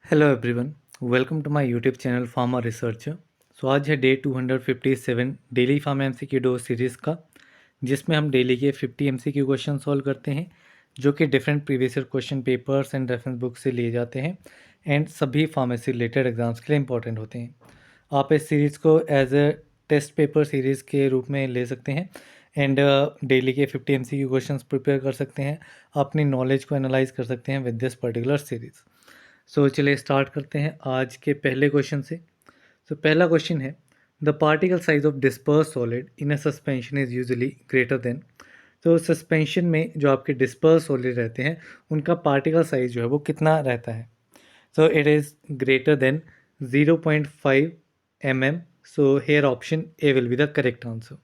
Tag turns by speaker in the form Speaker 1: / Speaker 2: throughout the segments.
Speaker 1: Hello everyone, welcome to my YouTube channel pharma researcher. So आज है day 257 daily pharma MCQ dose series का, जिसमें हम daily के 50 एमसीक्यू क्वेश्चन सॉल्व करते हैं, जो कि different previous year question papers and reference book से लिए जाते हैं एंड सभी फार्मेसी रिलेटेड एग्जाम्स के लिए इंपॉर्टेंट होते हैं। आप इस सीरीज़ को as a test paper series के रूप में ले सकते हैं एंड डेली के 50 एमसीक्यू क्वेश्चंस प्रिपेयर कर सकते हैं, अपनी नॉलेज को एनालाइज कर सकते हैं विद दिस पर्टिकुलर सीरीज़। सो चलिए स्टार्ट करते हैं आज के पहले क्वेश्चन से। पहला क्वेश्चन है, the particle size of disperse solid in a suspension is usually greater than. तो सस्पेंशन में जो आपके डिस्पर्स सॉलिड रहते हैं उनका पार्टिकल साइज जो है वो कितना रहता है। So it is greater than 0.5 mm। So here option A will be the correct answer.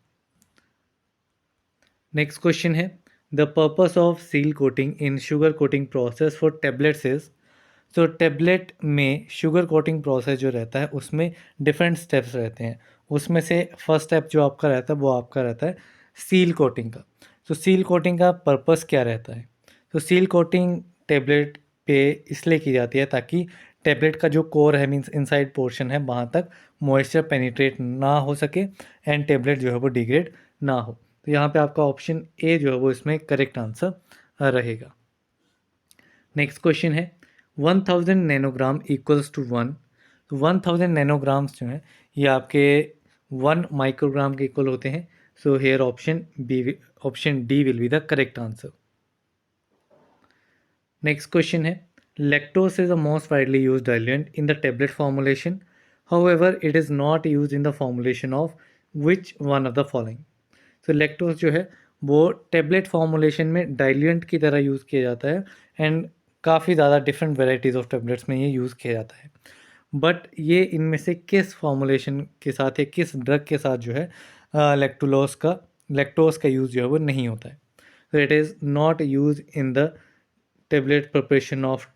Speaker 1: Next question है, the purpose of seal coating in sugar coating process for tablets is. तो tablet में sugar coating process जो रहता है उसमें different steps रहते हैं। उसमें से फर्स्ट स्टेप जो आपका रहता है वो आपका रहता है सील कोटिंग का। तो सील कोटिंग का पर्पस क्या रहता है? तो सील कोटिंग टैबलेट पे इसलिए की जाती है ताकि टैबलेट का जो कोर है, मीन्स इनसाइड पोर्शन है, वहाँ तक मॉइस्चर पेनिट्रेट ना हो सके एंड टैबलेट जो है वो डिग्रेड ना हो। तो यहाँ पे आपका ऑप्शन ए जो है वो इसमें करेक्ट आंसर रहेगा। नेक्स्ट क्वेश्चन है, 1000 नैनोग्राम इक्वल्स टू 1। तो 1000 नैनोग्राम्स जो हैं ये आपके 1 माइक्रोग्राम के इक्वल होते हैं। सो here option D will be the correct answer. Next question है, lactose is the most widely used diluent in the tablet formulation. However, it is not used in the formulation of which one of the following. तो lactose जो है वो tablet formulation में diluent की तरह use किया जाता है एंड काफ़ी ज़्यादा डिफरेंट वेराइटीज़ ऑफ टेबलेट्स में ये यूज़ किया जाता है। बट ये इनमें से किस फॉर्मुलेशन के साथ या किस ड्रग के साथ जो है लैक्टोज का यूज़ जो है वो नहीं होता है। तो it is not use in the tablet preparation of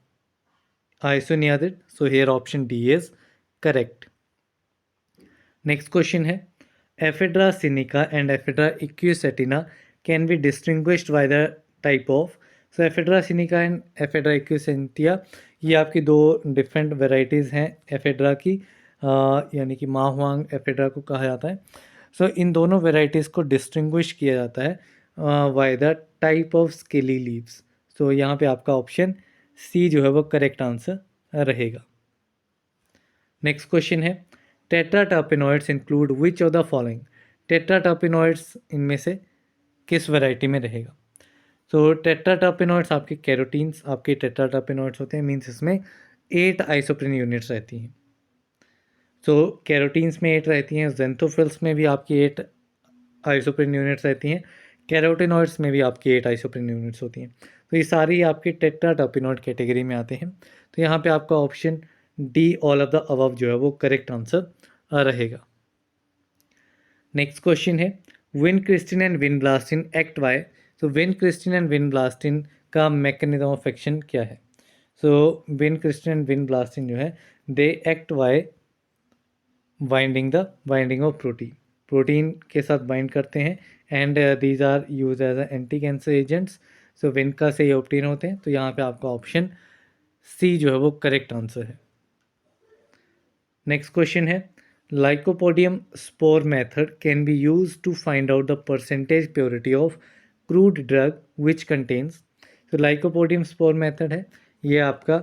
Speaker 1: isoniazid. So here option D is correct. Next question है, ephedra sinica and ephedra equisetina can be distinguished by the type of. So ephedra sinica and ephedra equisetia ये आपकी दो different varieties हैं ephedra की, यानी कि माहुआंग ephedra को कहा जाता है। सो इन दोनों वेराइटीज़ को डिस्टिंग्विश किया जाता है by the type of scaly leaves. So यहाँ पे आपका ऑप्शन सी जो है वो करेक्ट आंसर रहेगा। नेक्स्ट क्वेश्चन है, tetraterpenoids include which of the following. Tetraterpenoids इनमें से किस वैरायटी में रहेगा? तो टेट्राटर्पेनॉइड्स आपके कैरोटीन्स आपके टेट्राटर्पेनॉइड्स होते हैं, मीन्स इसमें 8 आइसोप्रीन यूनिट्स रहती हैं। तो कैरोटीन्स में 8 रहती हैं, जेंथोफिल्स में भी आपकी 8 आइसोप्रीन यूनिट्स रहती हैं, कैरोटिनॉइड्स में भी आपकी 8 आइसोप्रीन यूनिट्स होती हैं। तो ये सारी आपके टेट्राटर्पेनॉइड कैटेगरी में आते हैं। तो यहाँ पे आपका option D all of the above जो है वो करेक्ट आंसर रहेगा। नेक्स्ट क्वेश्चन है, vincristine and vinblastine act by. तो विनक्रिस्टिन एंड विनब्लास्टिन का मैकेनिज्म ऑफ एक्शन क्या है? सो विनक्रिस्टिन एंड विनब्लास्टिन जो है they act by binding of protein के साथ बाइंड करते हैं and these are use as anti cancer agents. So vinca से ये ऑब्टेन होते हैं। तो यहाँ पे आपका ऑप्शन सी जो है वो करेक्ट आंसर है। नेक्स्ट क्वेश्चन है, lycopodium spore method can be use to find out the percentage purity of crude drug which contains. तो लाइकोपोडियम स्पोर मेथड है ये आपका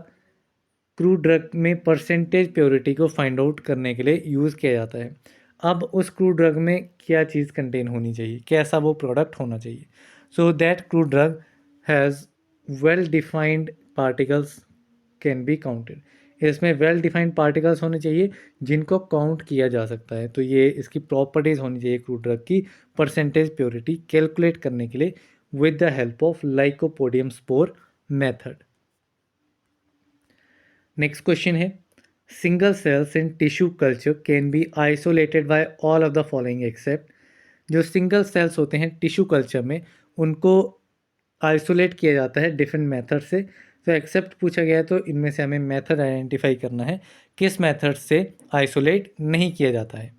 Speaker 1: क्रूड ड्रग में परसेंटेज प्योरिटी को फाइंड आउट करने के लिए यूज़ किया जाता है। अब उस क्रूड ड्रग में क्या चीज़ कंटेन होनी चाहिए, कैसा वो प्रोडक्ट होना चाहिए? So that crude drug has well defined particles can be counted. इसमें वेल डिफाइंड पार्टिकल्स होने चाहिए जिनको काउंट किया जा सकता है। तो ये इसकी प्रॉपर्टीज़ होनी चाहिए क्रूड ड्रग की परसेंटेज प्योरिटी कैलकुलेट करने के लिए with the help of lycopodium spore method. Next question है, single cells in tissue culture can be isolated by all of the following except. जो सिंगल सेल्स होते हैं टिश्यू कल्चर में उनको आइसोलेट किया जाता है डिफरेंट मेथड से। तो एक्सेप्ट पूछा गया है तो इनमें से हमें मेथड आइडेंटिफाई करना है किस मेथड से आइसोलेट नहीं किया जाता है।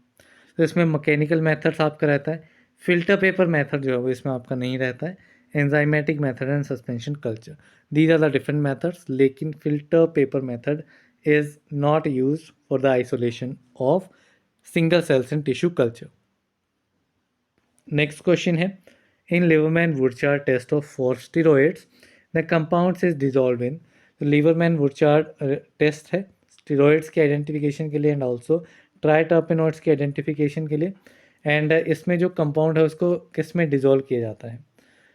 Speaker 1: तो इसमें मैकेनिकल मेथड्स आपका रहता है, फिल्टर पेपर मेथड जो है वो इसमें आपका नहीं रहता है, enzymatic method and suspension culture, these are the different methods. लेकिन filter paper method is not used for the isolation of single cells in tissue culture. Next question है, in Lieberman-Burchard test of for steroids, the compounds is dissolved in. तो लीवरमैन-बुर्चार्ड test है steroids के identification के लिए and also ट्राइटर्पेनॉइड्स के identification के लिए, and इसमें जो कंपाउंड है उसको किस में डिजोल्व किया जाता है.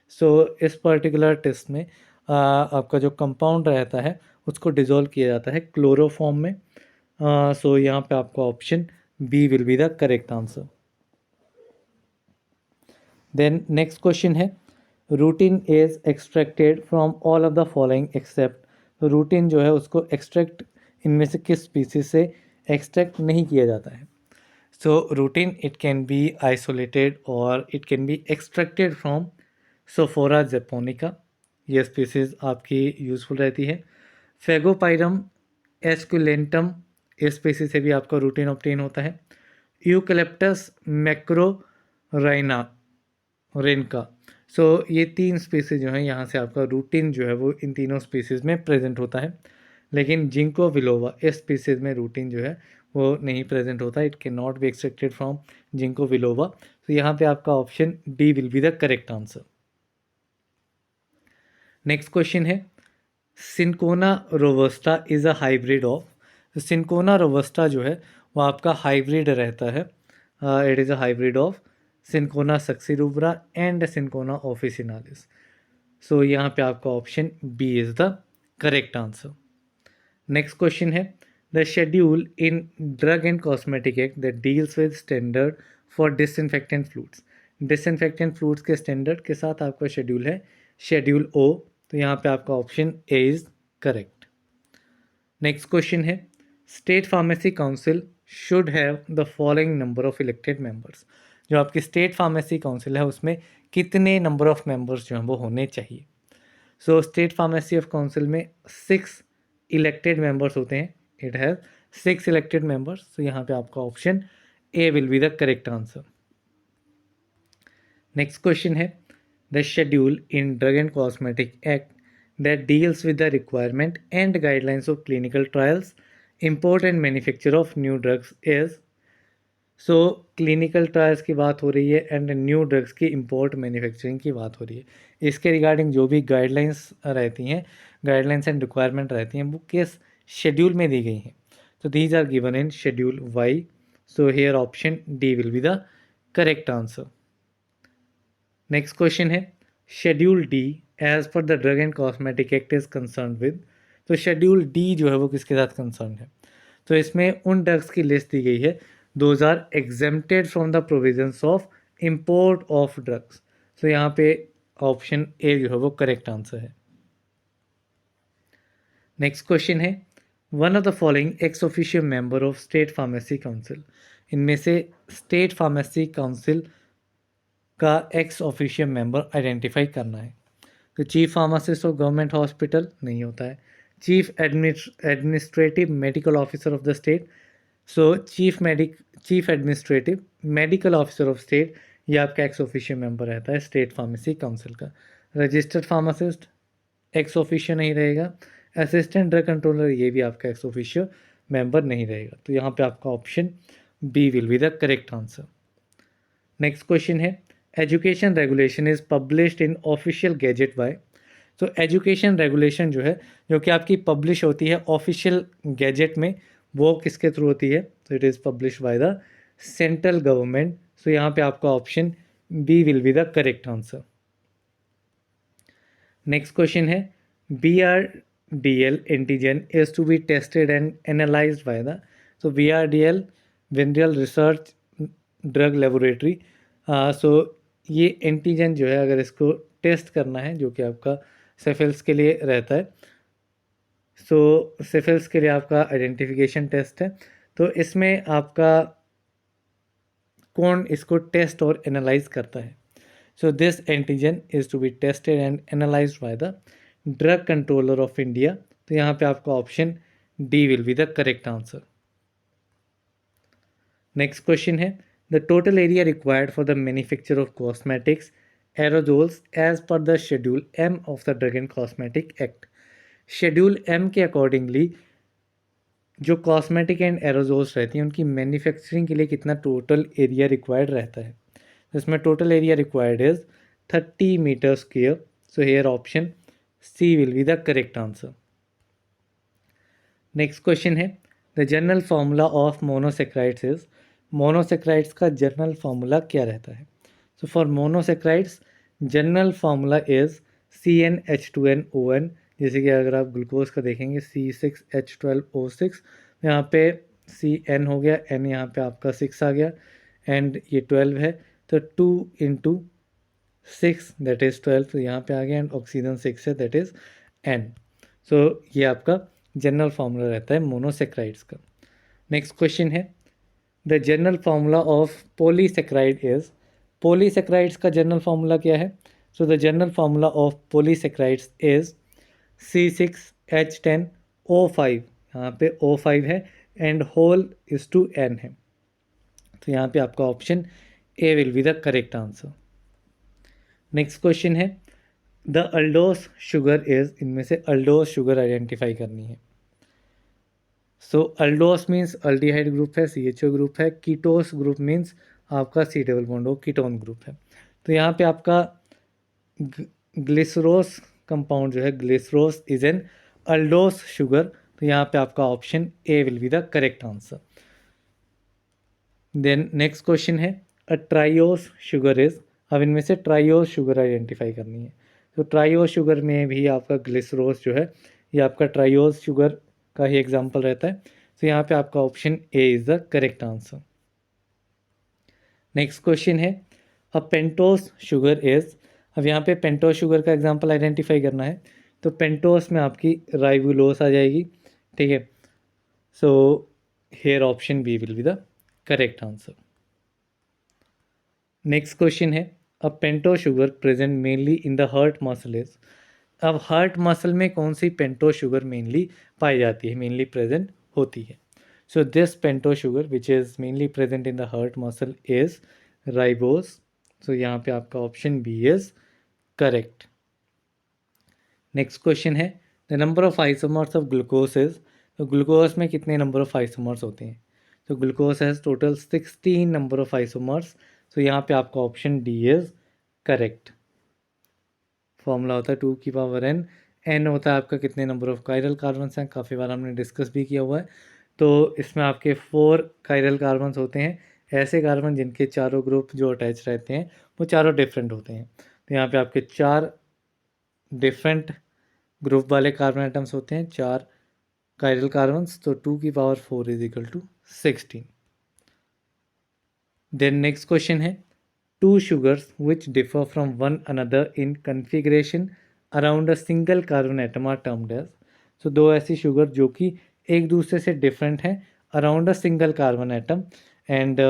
Speaker 1: सो इस पर्टिकुलर टेस्ट में आपका जो कंपाउंड रहता है उसको डिजोल्व किया जाता है क्लोरोफॉर्म में. सो यहाँ पे आपका option B will be the correct answer. Then next question है, rutin is extracted from all of the following except. तो रूटीन जो है उसको एक्सट्रैक्ट इनमें से किस स्पीसीज से एक्सट्रैक्ट नहीं किया जाता है. So rutin it can be isolated और it can be extracted from sophora japonica, ये स्पीसीज आपकी यूज़फुल रहती है. फेगोपाइरम एस्कुलेंटम, इस स्पीसीज से भी आपका रूटीन ऑब्टेन होता है. यूकलिप्टस मैक्रोराइना रेनका. सो ये 3 स्पीसीज जो हैं यहाँ से आपका रूटीन जो है वो इन तीनों स्पीसीज में प्रेजेंट होता है. लेकिन जिंको विलोवा इस स्पीसीज में रूटीन जो है वो नहीं प्रेजेंट होता. It can not be extracted from ginkgo विलोवा. तो यहाँ पे आपका option D will be the correct answer. Next question है, cinchona robusta is a hybrid of. Cinchona robusta जो है वो आपका हाइब्रिड रहता है. It is a hybrid of cinchona succirubra and cinchona officinalis. So यहाँ पे आपका option B is the correct answer. Next question है, the schedule in drug and cosmetic act that deals with standard for disinfectant fluids. Disinfectant fluids के standard के साथ आपका schedule है schedule ओ. तो यहाँ पे आपका option A is correct. Next question है, state pharmacy council should have the following number of elected members. जो आपकी स्टेट फार्मेसी काउंसिल है उसमें कितने नंबर ऑफ मेंबर्स जो हैं वो होने चाहिए. So state pharmacy of council में 6 इलेक्टेड मेंबर्स होते हैं. It has 6 elected members. तो यहाँ पे आपका option A will be the correct answer. Next question है, the schedule in drug and cosmetic act that deals with the requirement and guidelines of clinical trials, import and manufacture of new drugs is. So clinical trials की बात हो रही है and new drugs की import manufacturing की बात हो रही है. इसके रिगार्डिंग जो भी गाइडलाइंस रहती हैं, गाइडलाइंस एंड रिक्वायरमेंट रहती हैं, वो किस शेड्यूल में दी गई हैं. तो these are given in schedule Y. So here option D will be the correct answer. Next question है, schedule D as per the drug and cosmetic act is concern with. तो शेड्यूल डी जो है वो किसके साथ concern है. तो इसमें उन ड्रग्स की लिस्ट दी गई है those are exempted from the provisions of import of drugs. तो यहाँ पे ऑप्शन ए जो है वो करेक्ट आंसर है. नेक्स्ट क्वेश्चन है, one of the following ex official member of state pharmacy council. इनमें से स्टेट फार्मेसी काउंसिल का एक्स ऑफिशियल मेंबर आइडेंटिफाई करना है. तो chief pharmacist of government hospital नहीं होता है. Chief administrative medical officer of the state. So chief administrative medical officer of state ये आपका एक्स ऑफिशियल मेंबर रहता है स्टेट फार्मेसी काउंसिल का. रजिस्टर्ड फार्मासिस्ट एक्स ऑफिशियल नहीं रहेगा. असिस्टेंट ड्रग कंट्रोलर ये भी आपका एक्स ऑफिशियल मेंबर नहीं रहेगा. तो यहाँ पे आपका option B will be the correct answer. Next question है, education regulation is published in official gazette by. तो एजुकेशन रेगुलेशन जो है जो कि आपकी पब्लिश होती है ऑफिशियल गैजेट में, वो किसके थ्रू होती है. तो it is publish by the central government. So यहाँ पे आपका option B will be the correct answer. Next question है, BRDL antigen is to be tested and analysed by the. तो BRDL vendrial research drug laboratory. So ये antigen जो है अगर इसको टेस्ट करना है जो कि आपका सिफिलिस के लिए रहता है. सो सिफिलिस के लिए आपका आइडेंटिफिकेशन टेस्ट है. तो इसमें आपका कौन इसको टेस्ट और एनालाइज करता है. So this antigen is to be tested and analysed by the drug controller of India. तो यहाँ पे आपका option D will be the correct answer. Next question है, the total area required for the manufacture of cosmetics aerosols as per the schedule M of the drug and cosmetic act. Schedule M के accordingly जो cosmetic and aerosols रहती हैं उनकी manufacturing के लिए कितना total area required रहता है? तो इसमें total area required is 30 metre square. So here option C will be the correct answer. Next question है the general formula of monosaccharides is. Monosaccharides का जनरल फार्मूला क्या रहता है? So for monosaccharides general formula is CnH2nOn. जैसे कि अगर आप glucose का देखेंगे C6H12O6, यहाँ पे Cn हो गया, N यहाँ पे आपका 6 आ गया एंड ये 12 है, तो 2 इंटू 6 दैट इज़ 12 तो यहाँ पे आ गया एंड ऑक्सीजन 6 है दैट इज़ N. सो ये आपका जनरल फार्मूला रहता है मोनोसेक्राइड्स का. नेक्स्ट क्वेश्चन है the general formula of polysaccharide is. Polysaccharides का जनरल फार्मूला क्या है? So the general formula of polysaccharides is C6H10O5. यहाँ पे O5 है and whole is to N है, तो यहाँ पे आपका option A will be the correct answer. Next question है द अल्डोस शुगर इज. इनमें से अल्डोस शुगर आइडेंटिफाई करनी है. So aldose means aldehyde group है, CHO ग्रुप है. कीटोस ग्रुप मीन्स आपका C डबल बॉन्ड हो कीटोन ग्रुप है. तो यहाँ पे आपका ग्लिसरोस कंपाउंड जो है, glycerose is an aldose sugar. तो यहाँ पे आपका option A will be the correct answer. Then next question है अ ट्राइओस शुगर इज. अब इनमें से ट्राइओस शुगर आइडेंटिफाई करनी है. तो ट्राइओस शुगर में भी आपका ग्लिसरोस जो है ये आपका ट्राइओस शुगर का ही एग्जाम्पल रहता है. तो यहाँ पे आपका option A is the correct answer. Next question है अ पेंटोस शुगर इज. अब यहाँ पे पेंटोस शुगर का एग्जाम्पल आइडेंटिफाई करना है. तो पेंटोस में आपकी राइबुलोस आ जाएगी, ठीक है. So here option B will be the correct answer. Next question है a pento sugar present mainly in the heart muscle is. अब हार्ट मसल में कौन सी पेंटो शुगर मेनली पाई जाती है, मेनली प्रेजेंट होती है? So this pento sugar which is mainly present in the heart muscle is ribose. सो यहाँ पे आपका option B is correct. Next question है the number of isomers of glucose is. तो ग्लूकोज में कितने नंबर ऑफ आइसोमर्स होते हैं? तो glucose has total 16 number of isomers. तो यहाँ पे आपका option D is correct. Formula होता है 2n. एन होता है आपका कितने नंबर ऑफ कायरल कार्बन्स हैं, काफ़ी बार हमने डिस्कस भी किया हुआ है. तो इसमें आपके 4 कायरल कार्बन्स होते हैं, ऐसे कार्बन जिनके चारों ग्रुप जो अटैच रहते हैं वो चारों डिफरेंट होते हैं. तो यहाँ पे आपके 4 डिफरेंट ग्रुप वाले कार्बन आइटम्स होते हैं, 4 कायरल कार्बन्स. तो 2 की power 4 is equal to 16. Then next question है two sugars which differ from one another in configuration around a single carbon atom are termed as. So दो ऐसी sugar जो कि एक दूसरे से डिफरेंट हैं around a single carbon atom and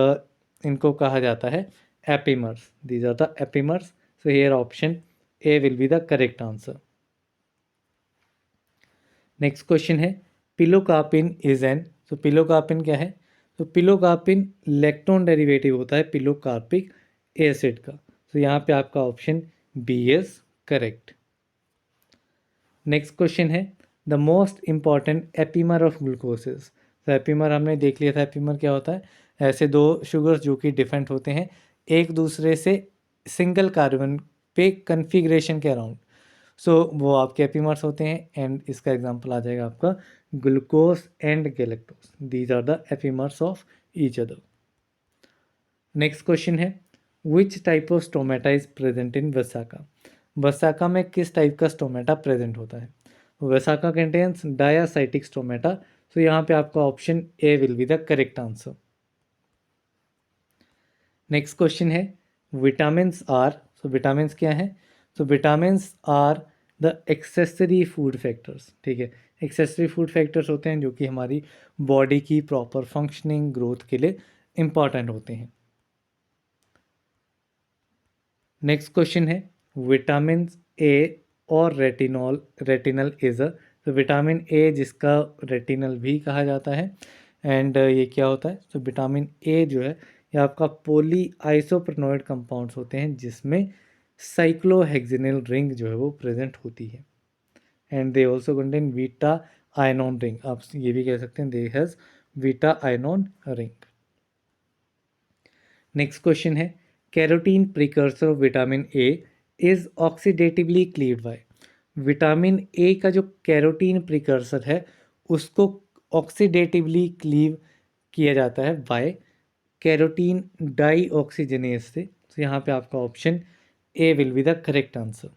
Speaker 1: इनको कहा जाता है epimers. These are the epimers. So here option A will be the correct answer. Next question है पिलोकार्पिन इज एन. तो पिलोकार्पिन क्या है? तो पिलोकार्पिन इलेक्ट्रॉन डेरिवेटिव होता है पिलोकार्पिक एसिड का. तो यहाँ पे आपका option B is correct. Next question है the most important epimer of glucose is. तो एपीमर हमने देख लिया था. एपीमर क्या होता है? ऐसे दो शुगर्स जो कि डिफरेंट होते हैं एक दूसरे से सिंगल कार्बन पे कन्फिग्रेशन के अराउंड. सो वो आपके एपीमर्स होते हैं एंड इसका एग्जांपल आ जाएगा आपका glucose and galactose. These are the epimers of each other. Next question है which type of stomata is present in vasaka. Vasaka में किस टाइप का स्टोमेटा प्रेजेंट होता है? Vasaka contains diacytic stomata. तो यहाँ पे आपका option A will be the correct answer. Next question है विटामिन आर. सो विटामिन क्या है? तो vitamin are the accessory food factors. ठीक है, एक्सेसरी फूड फैक्टर्स होते हैं जो कि हमारी बॉडी की प्रॉपर फंक्शनिंग ग्रोथ के लिए इंपॉर्टेंट होते हैं. नेक्स्ट क्वेश्चन है विटामिन ए और रेटिनल इज अ. तो विटामिन ए जिसका रेटिनल भी कहा जाता है एंड ये क्या होता है? तो विटामिन ए जो है ये आपका पॉली आइसोप्रेनोइड कंपाउंड्स होते हैं जिसमें साइक्लोहेक्सिनल रिंग जो है वो प्रेजेंट होती है and they also contain beta ionone ring, आप ये भी कह सकते हैं they has beta ionone ring. Next question है carotene precursor of vitamin A is oxidatively cleaved by. Vitamin A का जो कैरोटीन प्रिकर्सर है उसको ऑक्सीडेटिवली क्लीव किया जाता है बाय कैरोटीन डाईऑक्सीजनेज से। तो यहाँ पे आपका option A will be the correct answer.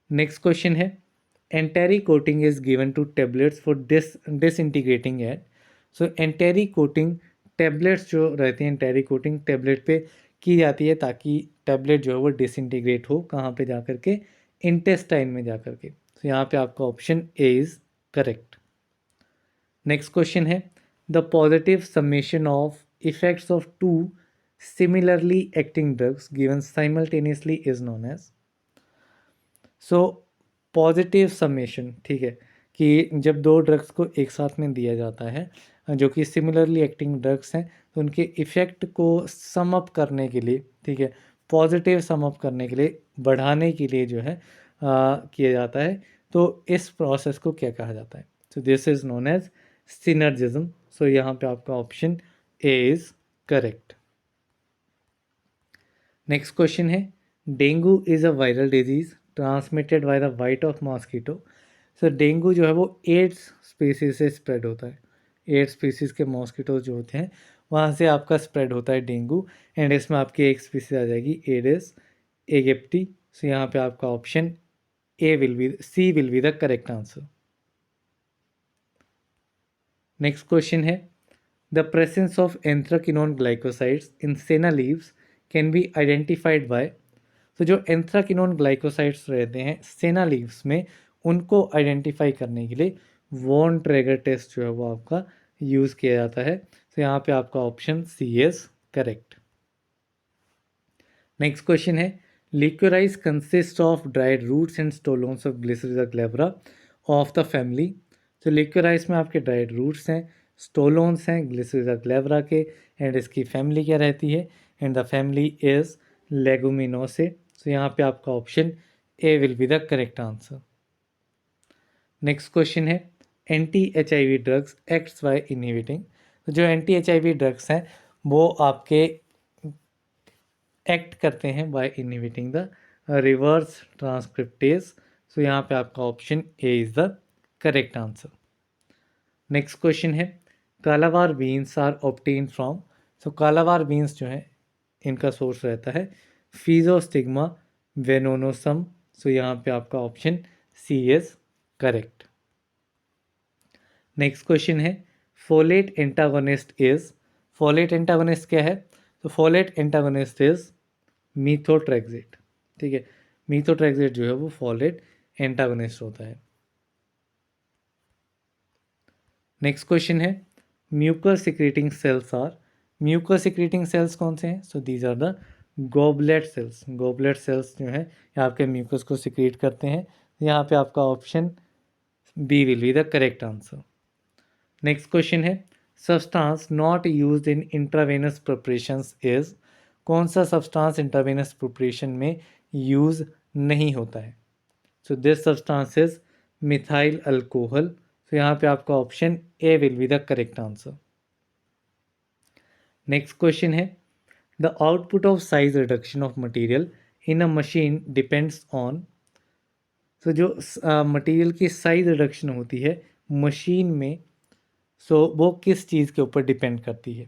Speaker 1: Next question है enteric coating is given to tablets for disintegrating at. So enteric coating tablets जो रहती हैं, एंटेरी कोटिंग टेबलेट पे की जाती है ताकि टैबलेट जो है वो डिसइंटीग्रेट हो, कहाँ पे जा करके, इंटेस्टाइन में जा करके। तो यहाँ पे आपका option A is correct. Next question है the positive summation of effects of two similarly acting drugs given simultaneously is known as. So positive summation, ठीक है, कि जब दो ड्रग्स को एक साथ में दिया जाता है जो कि सिमिलरली एक्टिंग ड्रग्स हैं, तो उनके इफ़ेक्ट को सम अप करने के लिए, ठीक है, पॉजिटिव सम अप करने के लिए, बढ़ाने के लिए जो है किया जाता है। तो इस प्रोसेस को क्या कहा जाता है? तो this is known as synergism. So यहाँ पे आपका option A is correct. Next question है dengue is a viral disease transmitted by the bite of mosquito. So dengue जो है वो एड्स स्पीसीज से स्प्रेड होता है। एड्स स्पीसीज के मॉस्किटो जो होते हैं वहाँ से आपका स्प्रेड होता है डेंगू, एंड इसमें आपकी एक स्पीसीज आ जाएगी एडिस एगिप्टी। सो यहाँ पे आपका option A will be C will be the correct answer. Next question है the presence of anthraquinone glycosides in senna leaves can be identified by. तो जो एंथ्राकिनोन ग्लाइकोसाइड्स रहते हैं सेना लीव्स में, उनको आइडेंटिफाई करने के लिए वॉन ट्रेगर टेस्ट जो है वो आपका यूज़ किया जाता है। तो यहाँ पे आपका option C is correct. Next question है liquorice consist of dried roots and stolons of glycyrrhiza glabra of the family. तो लिक्योराइज में आपके ड्राइड रूट्स हैं, स्टोलोन्स हैं ग्लिसरीजा ग्लैब्रा के, एंड इसकी फैमिली क्या रहती है? And the family is leguminosae. तो यहाँ पे आपका option A will be the correct answer. Next question है anti HIV drugs acts by inhibiting. तो जो एंटी HIV ड्रग्स हैं वो आपके एक्ट करते हैं by inhibiting the reverse transcriptase. So यहाँ पे आपका option A is the correct answer. Next question है calabar beans are obtain from. So calabar beans जो है इनका सोर्स रहता है फिजोस्टिग्मा वेनोनोसम। सो यहाँ पे आपका option C is correct. Next question है folate antagonist is. Folate antagonist क्या है? तो फोलेट एंटागोनिस्ट इज मीथोट्रेक्सेट। ठीक है, मीथोट्रेक्सेट जो है वो फोलेट एंटागोनिस्ट होता है। नेक्स्ट क्वेश्चन है mucus secreting cells are. Mucus secreting cells कौन से हैं? So these are the goblet cells. Goblet cells जो है ये आपके म्यूकस को सिक्रेट करते हैं। यहाँ पे आपका option B will be the correct answer. Next question है substance not used in intravenous preparations is. कौन सा सब्सटेंस इंट्रावेनस प्रिपरेशन में यूज़ नहीं होता है? So this substance is methyl alcohol. तो यहाँ पे आपका option A will be the correct answer. Next question है the output of size reduction of material in a machine depends on. तो जो मटेरियल की साइज रिडक्शन होती है मशीन में, सो वो किस चीज़ के ऊपर डिपेंड करती है?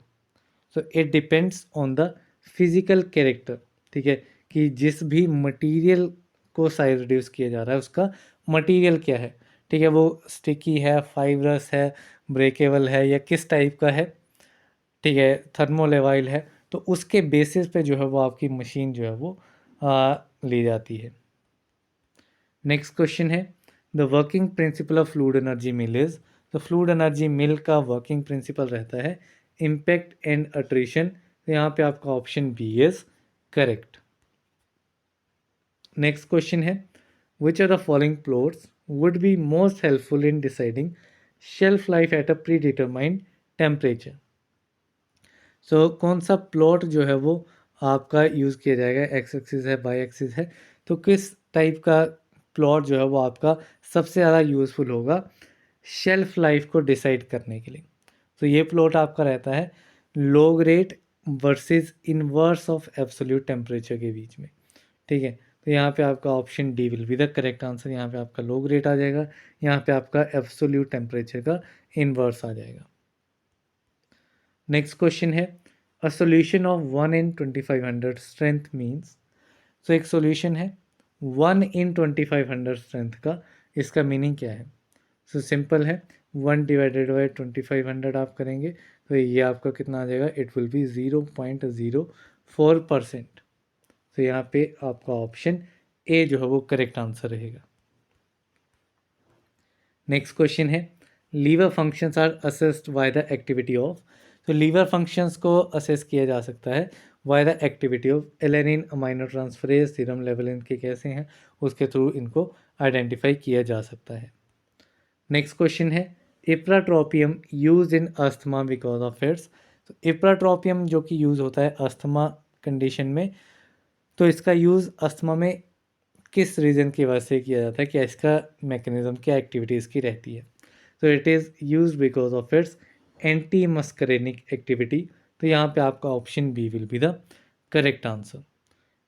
Speaker 1: So it depends on the physical character. ठीक है, कि जिस भी मटेरियल को साइज रिड्यूस किया जा रहा है उसका मटेरियल क्या है। ठीक है, वो स्टिकी है, फाइब्रस है, ब्रेकेबल है, या किस टाइप का है, ठीक है, थर्मोलेवाइल है, तो उसके बेसिस पे जो है वो आपकी मशीन जो है वो ली जाती है। नेक्स्ट क्वेश्चन है the working principle of fluid energy mill is. तो फ्लूइड एनर्जी मिल का वर्किंग प्रिंसिपल रहता है इम्पैक्ट एंड अट्रीशन। तो यहाँ पे आपका option B is correct. Next question है which are the following plots would be most helpful in deciding shelf life at a predetermined temperature. So कौन सा प्लॉट जो है वो आपका यूज़ किया जाएगा? एक्स एक्सिस है, वाई एक्सिस है, तो किस टाइप का प्लॉट जो है वो आपका सबसे ज़्यादा यूज़फुल होगा शेल्फ लाइफ को डिसाइड करने के लिए। तो ये प्लॉट आपका रहता है log rate versus inverse of absolute temperature के बीच में, ठीक है। तो यहाँ पे आपका option D will be the correct answer. यहाँ पे आपका लॉग रेट आ जाएगा, यहाँ पे आपका एब्सोल्यूट टेम्परेचर का इनवर्स आ जाएगा। नेक्स्ट क्वेश्चन है a solution of 1 in 2500 strength means. तो एक सॉल्यूशन है 1 in 2500 स्ट्रेंथ का, इसका मीनिंग क्या है? सो सिंपल है, 1 डिवाइडेड बाई 2500 आप करेंगे तो ये आपका कितना आ जाएगा, इट विल बी 0.04%। तो यहाँ पे आपका ऑप्शन ए जो है वो करेक्ट आंसर रहेगा। नेक्स्ट क्वेश्चन है liver functions are assessed by the activity of. तो लीवर फंक्शंस को असेस किया जा सकता है by the activity of alanine amino transferase, serum level इनके कैसे हैं उसके थ्रू इनको आइडेंटिफाई किया जा सकता है। नेक्स्ट क्वेश्चन है ipratropium use in asthma because of it's. तो इप्राट्रोपियम जो कि यूज़ होता है अस्थमा कंडीशन में, तो इसका यूज़ अस्थमा में किस रीज़न की वजह से किया जाता है, क्या इसका मैकेनिज्म, क्या एक्टिविटी इसकी रहती है? तो it is use because of its anti muscarinic activity. तो यहाँ पे आपका option B will be the correct answer.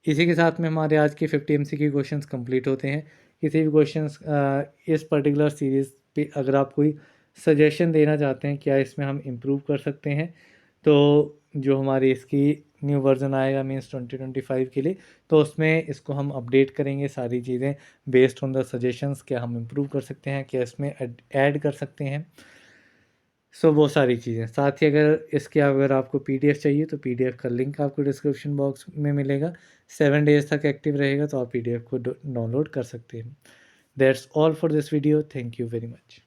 Speaker 1: इसी के साथ में हमारे आज के 50 MCQ क्वेश्चंस कंप्लीट होते हैं। किसी भी क्वेश्चंस इस पर्टिकुलर सीरीज़ पे अगर आप कोई सजेशन देना चाहते हैं क्या इसमें हम इम्प्रूव कर सकते हैं, तो जो हमारी इसकी न्यू वर्जन आएगा मीन्स 2025 के लिए, तो उसमें इसको हम अपडेट करेंगे सारी चीज़ें बेस्ड ऑन द सजेशंस, क्या हम इम्प्रूव कर सकते हैं, क्या इसमें ऐड कर सकते हैं। सो वो सारी चीज़ें साथ ही अगर आपको PDF चाहिए तो PDF का लिंक आपको डिस्क्रिप्शन बॉक्स में मिलेगा। 7 डेज़ तक एक्टिव रहेगा तो आप PDF को डाउनलोड कर सकते हैं। That's all for this video. Thank you very much.